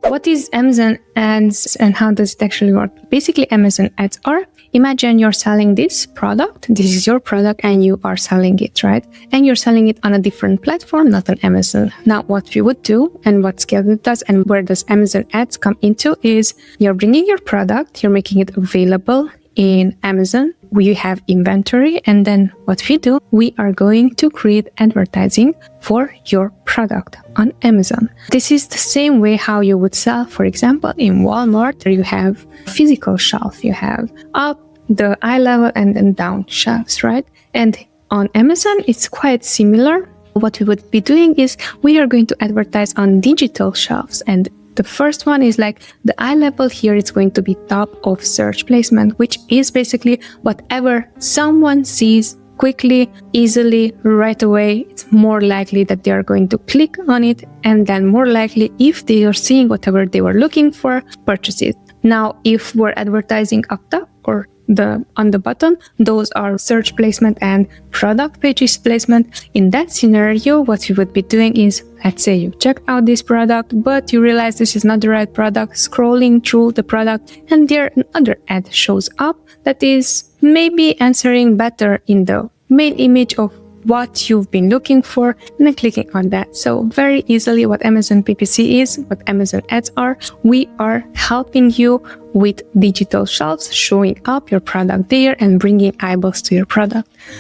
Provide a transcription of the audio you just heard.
What is Amazon ads and how does it actually work? Basically, Amazon ads are, imagine you're selling this product. This is your product and you are selling it, right? And you're selling it on a different platform, not on Amazon. Now, what we would do and what Scale does and where does Amazon ads come into is you're bringing your product, you're making it available in Amazon. We have inventory, and then what we do, we are going to create advertising for your product on Amazon. This is the same way how you would sell, for example, in Walmart. You have physical shelf, you have up, the eye level, and then down shelves, right? And on Amazon, it's quite similar. What we would be doing is we are going to advertise on digital shelves, and the first one is like the eye level here is going to be top of search placement, which is basically whatever someone sees quickly, easily, right away. It's more likely that they are going to click on it, and then more likely if they are seeing whatever they were looking for, purchase it. Now, if we're advertising up top or on the bottom, those are search placement and product pages placement. In that scenario, what you would be doing is, let's say you checked out this product, but you realize this is not the right product, scrolling through the product, and there another ad shows up that is maybe answering better in the main image of what you've been looking for, and then clicking on that. So very easily what Amazon PPC is, what Amazon ads are, we are helping you with digital shelves, showing up your product there and bringing eyeballs to your product.